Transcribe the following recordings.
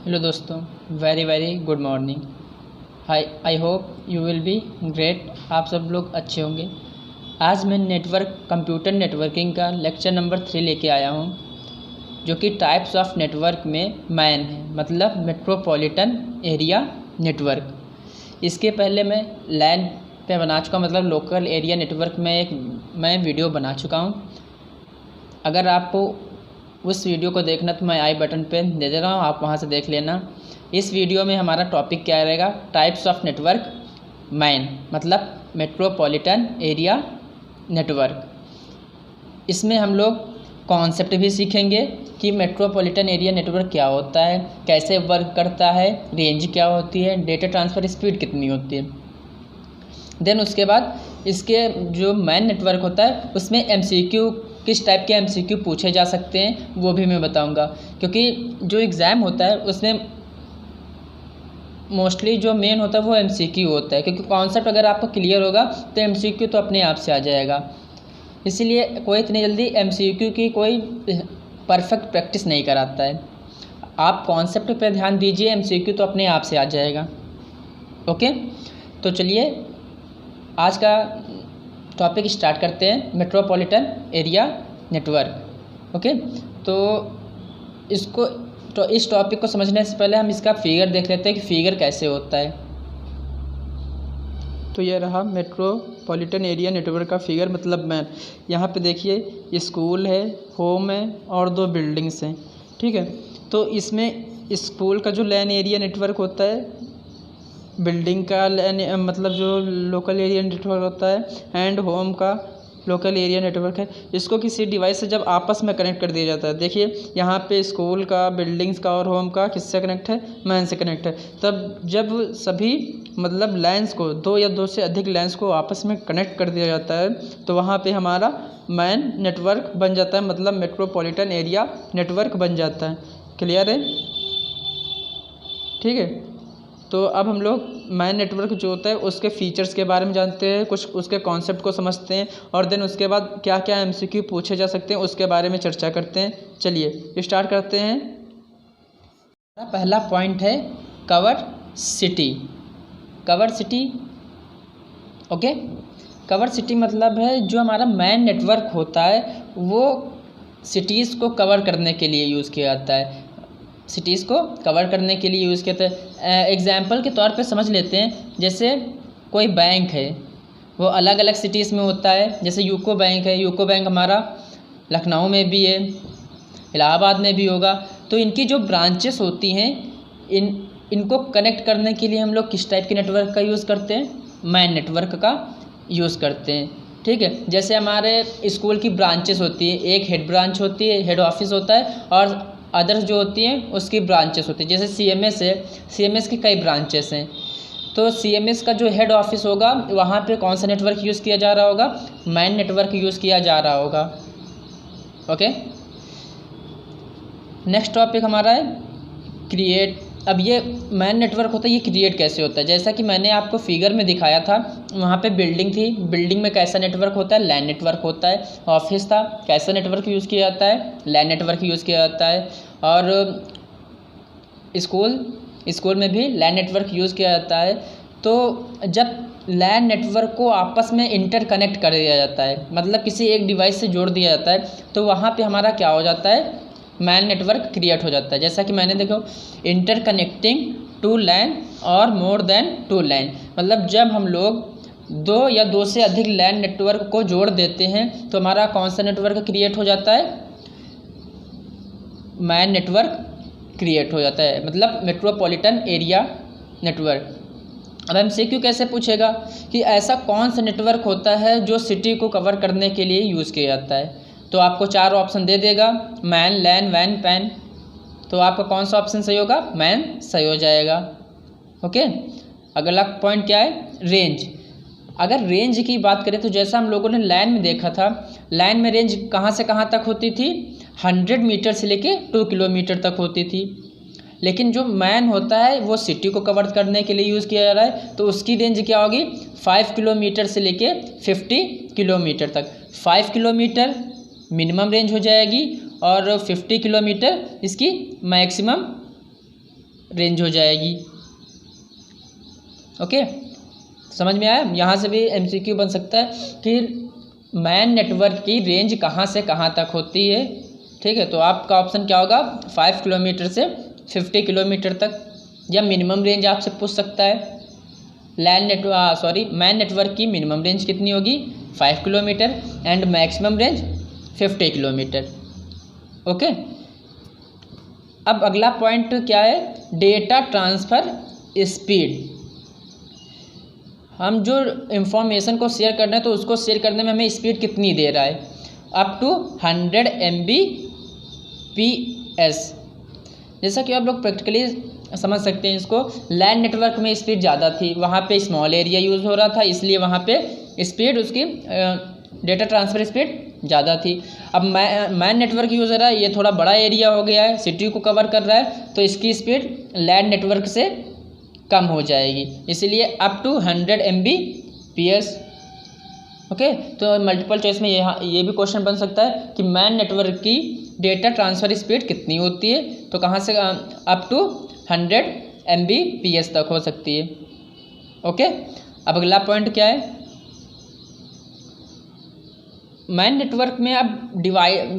Hello दोस्तों, very very good morning. I hope you will be great. आप सब लोग अच्छे होंगे। आज मैं कंप्यूटर नेटवर्किंग का लेक्चर नंबर 3 लेके आया हूँ, जो कि टाइप्स ऑफ नेटवर्क में मैन है, मतलब मेट्रोपॉलिटन एरिया नेटवर्क। इसके पहले मैं लैन पे बना चुका, मतलब लोकल एरिया नेटवर्क में मैं वीडियो बना चुका हूँ। अगर आपको उस वीडियो को देखना तो मैं आई बटन पे दे दे रहा हूँ, आप वहाँ से देख लेना। इस वीडियो में हमारा टॉपिक क्या रहेगा? टाइप्स ऑफ नेटवर्क मैन, मतलब मेट्रोपॉलिटन एरिया नेटवर्क। इसमें हम लोग कॉन्सेप्ट भी सीखेंगे कि मेट्रोपॉलिटन एरिया नेटवर्क क्या होता है, कैसे वर्क करता है, रेंज क्या होती है, डेटा ट्रांसफ़र स्पीड कितनी होती है। देन उसके बाद इसके जो मैन नेटवर्क होता है उसमें MCQ, किस टाइप के MCQ पूछे जा सकते हैं वो भी मैं बताऊंगा, क्योंकि जो एग्ज़ाम होता है उसमें मोस्टली जो मेन होता है वो MCQ होता है, क्योंकि कॉन्सेप्ट अगर आपको क्लियर होगा तो MCQ तो अपने आप से आ जाएगा। इसीलिए कोई इतनी जल्दी MCQ की कोई परफेक्ट प्रैक्टिस नहीं कराता है। आप कॉन्सेप्ट पे ध्यान दीजिए, MCQ तो अपने आप से आ जाएगा। ओके, तो चलिए आज का टॉपिक स्टार्ट करते हैं, मेट्रोपॉलिटन एरिया नेटवर्क। ओके, तो इस टॉपिक को समझने से पहले हम इसका फिगर देख लेते हैं कि फिगर कैसे होता है। तो यह रहा मेट्रोपॉलिटन एरिया नेटवर्क का फिगर, मतलब मैन। यहाँ पे देखिए स्कूल है, होम है और 2 बिल्डिंग्स हैं। ठीक है, तो इसमें स्कूल का जो लैन एरिया नेटवर्क होता है, बिल्डिंग का मतलब जो लोकल एरिया नेटवर्क होता है, एंड होम का लोकल एरिया नेटवर्क है। इसको किसी डिवाइस से जब आपस में कनेक्ट कर दिया जाता है, देखिए यहाँ पे स्कूल का, बिल्डिंग्स का और होम का किससे कनेक्ट है? मैन से कनेक्ट है। तब जब सभी मतलब लाइन्स को, 2 या 2 से अधिक लाइन्स को आपस में कनेक्ट कर दिया जाता है तो वहाँ पे हमारा मैन नेटवर्क बन जाता है, मतलब मेट्रोपॉलिटन एरिया नेटवर्क बन जाता है। क्लियर है? ठीक है, तो अब हम लोग मैन नेटवर्क जो होता है उसके फीचर्स के बारे में जानते हैं, कुछ उसके कॉन्सेप्ट को समझते हैं, और देन उसके बाद क्या क्या MCQ पूछे जा सकते हैं उसके बारे में चर्चा करते हैं। चलिए स्टार्ट करते हैं। पहला पॉइंट है cover city. Cover city, okay, cover city मतलब है जो हमारा मैन नेटवर्क होता है वो सिटीज़ को कवर करने के लिए यूज़ किया जाता है। सिटीज़ को कवर करने के लिए यूज़ करते हैं। एग्ज़ाम्पल के तौर पे समझ लेते हैं, जैसे कोई बैंक है वो अलग अलग सिटीज़ में होता है। जैसे यूको बैंक है, यूको बैंक हमारा लखनऊ में भी है, इलाहाबाद में भी होगा। तो इनकी जो ब्रांचेस होती हैं, इनको कनेक्ट करने के लिए हम लोग किस टाइप के नेटवर्क का यूज़ करते हैं? मैन नेटवर्क का यूज़ करते हैं। ठीक है, जैसे हमारे स्कूल की ब्रांचेस होती हैं, एक हेड ब्रांच होती है, हेड ऑफिस होता है, और अदर्स जो होती हैं उसकी ब्रांचेस होती हैं। जैसे CMS है, CMS की कई ब्रांचेस हैं। तो CMS का जो हेड ऑफिस होगा वहाँ पे कौन सा नेटवर्क यूज़ किया जा रहा होगा? मैन नेटवर्क यूज़ किया जा रहा होगा। ओके, नेक्स्ट टॉपिक हमारा है क्रिएट। अब ये मैन नेटवर्क होता है, ये क्रिएट कैसे होता है? जैसा कि मैंने आपको फिगर में दिखाया था, वहाँ पे बिल्डिंग थी, बिल्डिंग में कैसा नेटवर्क होता है? लैन नेटवर्क होता है। ऑफिस था, कैसा नेटवर्क यूज़ किया जाता है? लैन नेटवर्क यूज़ किया जाता है। और स्कूल में भी लैन नेटवर्क यूज़ किया जाता है। तो जब लैन नेटवर्क को आपस में इंटरकनेक्ट कर दिया जाता है, मतलब किसी एक डिवाइस से जोड़ दिया जाता है, तो वहाँ पे हमारा क्या हो जाता है? मैन नेटवर्क क्रिएट हो जाता है। जैसा कि मैंने देखो, इंटरकनेक्टिंग 2 लैन और मोर देन 2 लैन, मतलब जब हम लोग 2 या 2 से अधिक लैन नेटवर्क को जोड़ देते हैं तो हमारा कौन सा नेटवर्क क्रिएट हो जाता है? मैन नेटवर्क क्रिएट हो जाता है, मतलब मेट्रोपॉलिटन एरिया नेटवर्क। अब MCQ कैसे पूछेगा कि ऐसा कौन सा नेटवर्क होता है जो सिटी को कवर करने के लिए यूज़ किया जाता है? तो आपको 4 ऑप्शन दे देगा, मैन, लैन, वैन, पैन। तो आपका कौन सा ऑप्शन सही होगा? मैन सही हो जाएगा। ओके, अगला पॉइंट क्या है? रेंज। अगर रेंज की बात करें तो जैसा हम लोगों ने लैन में देखा था, लैन में रेंज कहाँ से कहाँ तक होती थी? 100 मीटर से लेके 2 किलोमीटर तक होती थी। लेकिन जो मैन होता है वो सिटी को कवर करने के लिए यूज़ किया जा रहा है, तो उसकी रेंज क्या होगी? 5 किलोमीटर से लेके 50 किलोमीटर तक। 5 किलोमीटर मिनिमम रेंज हो जाएगी और 50 किलोमीटर इसकी मैक्सिमम रेंज हो जाएगी। ओके, समझ में आया। यहाँ से भी MCQ बन सकता है कि मैन नेटवर्क की रेंज कहाँ से कहाँ तक होती है। ठीक है, तो आपका ऑप्शन क्या होगा, 5 किलोमीटर से 50 किलोमीटर तक। या मिनिमम रेंज आपसे पूछ सकता है, मैन नेटवर्क की मिनिमम रेंज कितनी होगी, 5 kilometre and maximum range 50 kilometre. Okay, अब अगला पॉइंट क्या है, डेटा ट्रांसफ़र स्पीड। हम जो इंफॉर्मेशन को शेयर कर रहे हैं तो उसको शेयर करने में हमें स्पीड कितनी दे रहा है, अप टू 100 Mbps। जैसा कि आप लोग प्रैक्टिकली समझ सकते हैं इसको, लैन नेटवर्क में स्पीड ज़्यादा थी, वहाँ पे स्मॉल एरिया यूज़ हो रहा था, इसलिए वहाँ पे स्पीड उसकी डेटा ट्रांसफ़र स्पीड ज़्यादा थी। अब मैन नेटवर्क यूज़ हो रहा है, ये थोड़ा बड़ा एरिया हो गया है, सिटी को कवर कर रहा है, तो इसकी स्पीड लैन नेटवर्क से कम हो जाएगी, इसलिए अप टू 100 Mbps। ओके, तो मल्टीपल चॉइस में ये भी क्वेश्चन बन सकता है कि मैन नेटवर्क की डेटा ट्रांसफ़र स्पीड कितनी होती है, तो कहाँ से अप टू 100 Mbps तक हो सकती है। ओके, अब अगला पॉइंट क्या है, मैन नेटवर्क में अब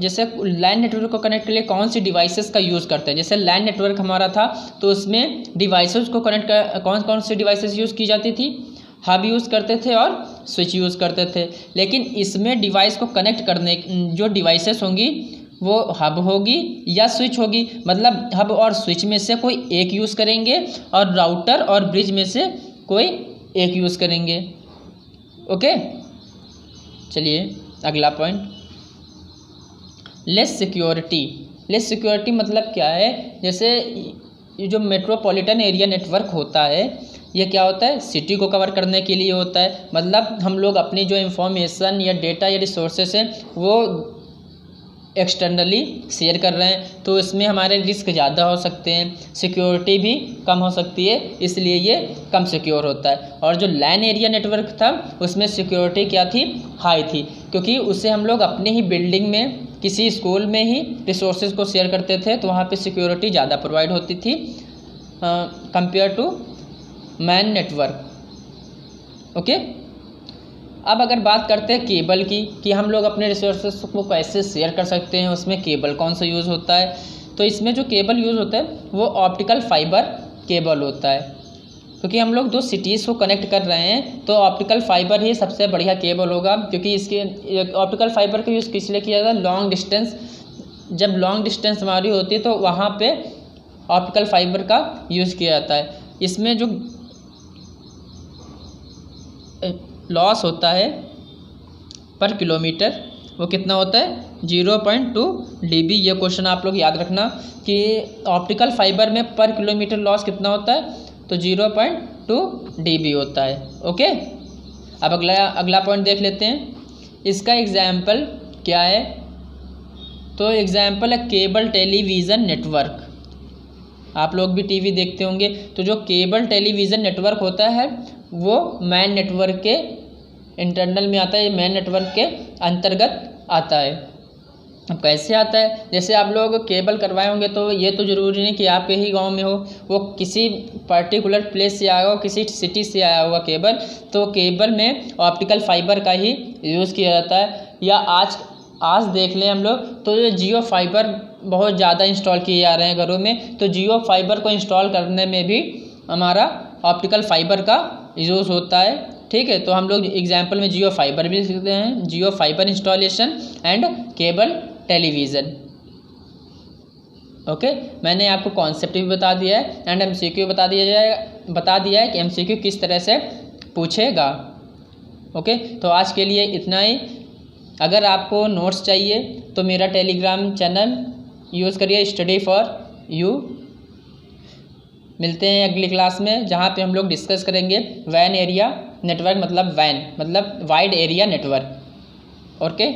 जैसे लैन नेटवर्क को कनेक्ट के लिए कौन सी डिवाइसेस का यूज़ करते हैं। जैसे लैन नेटवर्क हमारा था तो उसमें डिवाइसेस को कनेक्ट कर कौन सी डिवाइसेस यूज़ की जाती थी, हब यूज़ करते थे और स्विच यूज़ करते थे। लेकिन इसमें डिवाइस को कनेक्ट करने जो डिवाइसेस होंगी वो हब होगी या स्विच होगी, मतलब हब और स्विच में से कोई एक यूज़ करेंगे और राउटर और ब्रिज में से कोई एक यूज़ करेंगे। ओके, चलिए अगला point, less security. Less security मतलब क्या है, जैसे ये जो मेट्रोपॉलिटन एरिया नेटवर्क होता है ये क्या होता है, सिटी को कवर करने के लिए होता है। मतलब हम लोग अपनी जो इंफॉर्मेशन या डेटा या रिसोर्सेस हैं वो एक्सटर्नली शेयर कर रहे हैं, तो इसमें हमारे रिस्क ज़्यादा हो सकते हैं, सिक्योरिटी भी कम हो सकती है, इसलिए ये कम सिक्योर होता है। और जो लैन एरिया नेटवर्क था उसमें सिक्योरिटी क्या थी, हाई थी, क्योंकि उससे हम लोग अपने ही बिल्डिंग में किसी स्कूल में ही रिसोर्सेज को शेयर करते थे, तो वहाँ पे सिक्योरिटी ज़्यादा प्रोवाइड होती थी compare to man network. Okay, अब अगर बात करते हैं केबल की कि हम लोग अपने रिसोर्सेज को कैसे शेयर कर सकते हैं, उसमें केबल कौन सा यूज़ होता है, तो इसमें जो केबल यूज़ होता है वो ऑप्टिकल फाइबर केबल होता है, क्योंकि हम लोग दो सिटीज़ को कनेक्ट कर रहे हैं तो ऑप्टिकल फाइबर ही सबसे बढ़िया केबल होगा। क्योंकि इसके ऑप्टिकल फाइबर का यूज़ किस लिए किया जाता है, लॉन्ग डिस्टेंस, जब लॉन्ग डिस्टेंस हमारी होती है तो वहाँ पे ऑप्टिकल फाइबर का यूज़ किया जाता है। इसमें जो लॉस होता है पर किलोमीटर वो कितना होता है, 0.2 dB। ये क्वेश्चन आप लोग याद रखना कि ऑप्टिकल फाइबर में पर किलोमीटर लॉस कितना होता है, तो 0.2 dB होता है। ओके, अब अगला पॉइंट देख लेते हैं, इसका एग्जाम्पल क्या है, तो एग्जाम्पल है केबल टेलीविज़न नेटवर्क। आप लोग भी टीवी देखते होंगे, तो जो केबल टेलीविज़न नेटवर्क होता है वो मैन नेटवर्क के इंटरनल में आता है, मैन नेटवर्क के अंतर्गत आता है। अब कैसे आता है, जैसे आप लोग केबल करवाए होंगे तो ये तो ज़रूरी नहीं कि आपके ही गांव में हो, वो किसी पर्टिकुलर प्लेस से आया हो, किसी सिटी से आया होगा केबल, तो केबल में ऑप्टिकल फाइबर का ही यूज़ किया जाता है। या आज देख लें हम लोग तो ये जियो फाइबर बहुत ज़्यादा इंस्टॉल किए जा रहे हैं घरों में, तो जियो फाइबर को इंस्टॉल करने में भी हमारा ऑप्टिकल फाइबर का यूज़ होता है। ठीक है, तो हम लोग एग्जाम्पल में जियो फाइबर भी सीखते हैं, Jio fibre installation and cable television. Okay, मैंने आपको कॉन्सेप्ट भी बता दिया है एंड MCQ बता दिया है कि MCQ किस तरह से पूछेगा। ओके, तो आज के लिए इतना ही। अगर आपको नोट्स चाहिए तो मेरा टेलीग्राम चैनल यूज़ करिए, स्टडी फॉर यू। मिलते हैं अगली क्लास में जहाँ पे हम लोग डिस्कस करेंगे वैन एरिया नेटवर्क, मतलब वैन मतलब वाइड एरिया नेटवर्क। ओके,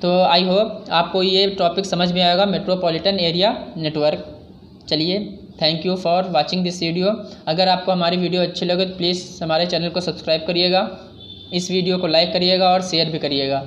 तो आई होप आपको ये टॉपिक समझ में आएगा, मेट्रोपॉलिटन एरिया नेटवर्क। चलिए, thank you for watching this video. अगर आपको हमारी वीडियो अच्छी लगे तो प्लीज़ हमारे चैनल को सब्सक्राइब करिएगा, इस वीडियो को लाइक करिएगा और शेयर भी करिएगा।